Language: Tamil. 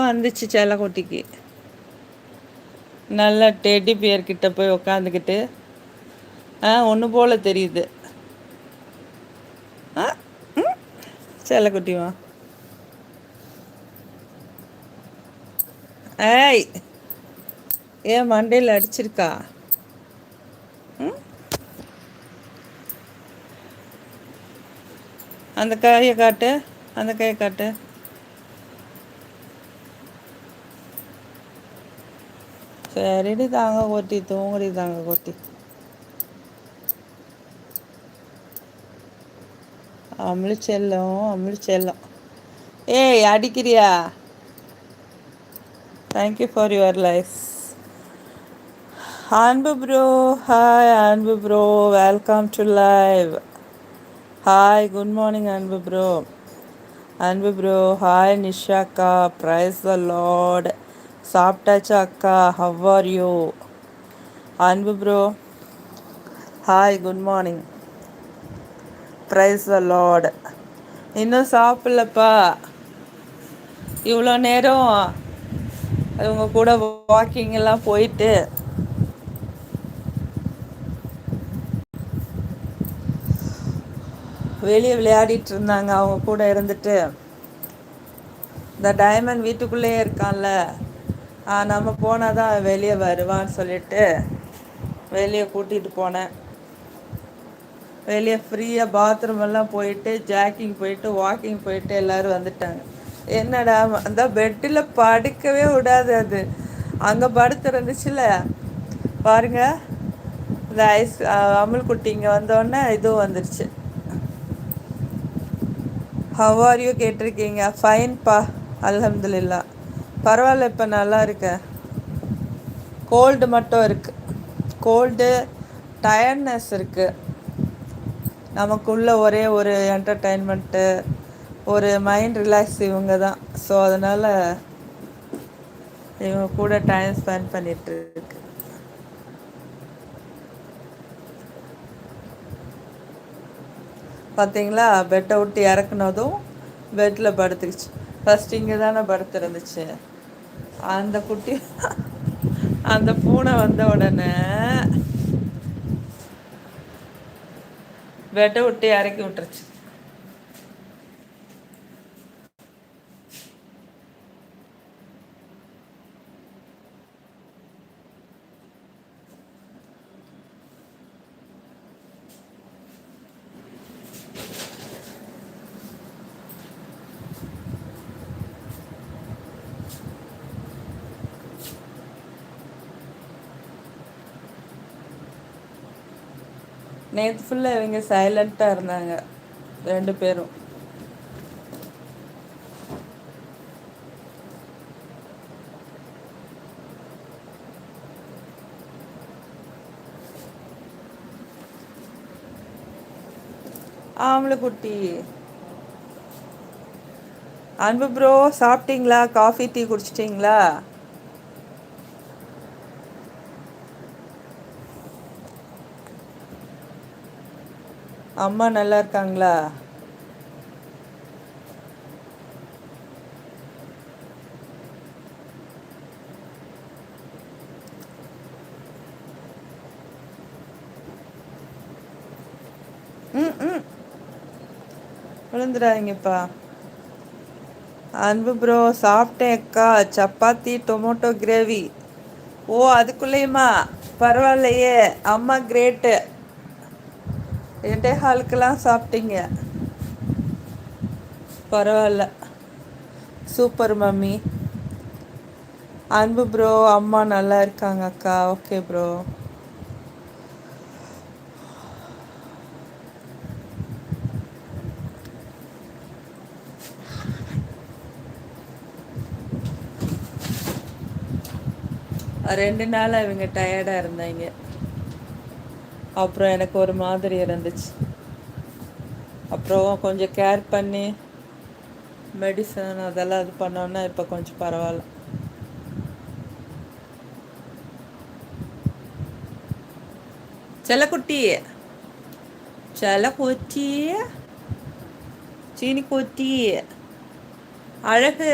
வந்துச்சு செல்லக்குட்டிக்கு. நல்லா டெடி பியர் கிட்ட போய் உக்காந்துக்கிட்டு ஒன்று போல் தெரியுது. ஆ ம் செல்லக்குட்டிவா. ஏய், ஏன் மண்டையில் அடிச்சிருக்கா? ம், அந்த கையை காட்டு, அந்த கையை காட்டு. சரிடி தாங்க கொட்டி, தூங்குடி தாங்க கொட்டி. அமிழ்ச்செல்லம், அமிழ்ச்செல்லம். ஏய், அடிக்கிறியா? Thank you for your life. Anbu bro, hi Anbu bro, welcome to live. Hi, good morning Anbu bro. Anbu bro, hi Nisha அக்கா, பிரைஸ் த லார்ட். சாப்பிட்டாச்சா அக்கா? How are you? Anbu bro, hi, good morning. Praise the lord. இன்னும் சாப்பிட்லப்பா. இவ்வளோ நேரம் இவங்க கூட வாக்கிங் எல்லாம் போயிட்டு வெளியே விளையாடிட்டு இருந்தாங்க. அவங்க கூட இருந்துட்டு இந்த டைமண்ட் வீட்டுக்குள்ளேயே இருக்கான்ல, நம்ம போனால் தான் வெளியே வருவான்னு சொல்லிட்டு வெளியே கூட்டிகிட்டு போனேன். வெளியே ஃப்ரீயாக பாத்ரூம் எல்லாம் போயிட்டு, ஜாக்கிங் போயிட்டு, வாக்கிங் போயிட்டு எல்லோரும் வந்துட்டாங்க. என்னடா அந்த பெட்டில் படுக்கவே விடாது. அது அங்கே படுத்துருந்துச்சுல பாருங்க. இந்த அமுல் குட்டி இங்கே வந்தோடனே இதுவும் வந்துருச்சு. ஹவ் ஆர் யூ கேட்டிருக்கீங்க. ஃபைன்பா, அல்ஹம்துலில்லா. பரவாயில்ல, இப்போ நல்லா இருக்க. கோல்டு மட்டும் இருக்குது. கோல்டு, டயர்ட்னஸ் இருக்குது. நமக்குள்ள ஒரே ஒரு என்டர்டெயின்மெண்ட்டு, ஒரு மைண்ட் ரிலாக்ஸ் இவங்க தான். ஸோ அதனால் இவங்க கூட டைம் ஸ்பெண்ட் பண்ணிட்டு இருக்கு. பார்த்தீங்களா, பெட்டை விட்டு இறக்குனதும் பெட்டில் படுத்துக்கிச்சு. ஃபஸ்ட் இங்கே தானே படுத்துருந்துச்சு. அந்த குட்டி அந்த பூனை வந்த உடனே பெட்டை விட்டு இறக்கி விட்டுருச்சு. நேற்று ஃபுல்லாக இவங்க சைலண்ட்டாக இருந்தாங்க ரெண்டு பேரும். ஆம்பளை குட்டி. அன்பு ப்ரோ, சாப்பிட்டீங்களா? காஃபி டீ குடிச்சிட்டிங்களா? அம்மா நல்லா இருக்காங்களா? ம் ம் விழுந்துடாதீங்கப்பா. அன்பு ப்ரோ, சாப்பிட்டேன் அக்கா. Chapati tomato gravy. ஓ, அதுக்குள்ளேயுமா? பரவாயில்லையே, அம்மா கிரேட்டு. 2:15 சாப்பிட்டீங்க. பரவாயில்ல, சூப்பர் மம்மி. அன்பு ப்ரோ, அம்மா நல்லா இருக்காங்க அக்கா. Okay bro. ரெண்டு நாளாக இவங்க டயர்டாக இருந்தாங்க. அப்புறம் எனக்கு ஒரு மாதிரி இருந்துச்சு. அப்புறம் கொஞ்சம் கேர் பண்ணி மெடிசன் அதெல்லாம் இது பண்ணோன்னா இப்போ கொஞ்சம் பரவாயில்ல. செல்லக்குட்டி, செல்லக்குட்டி, சீனி குட்டி, அழகு.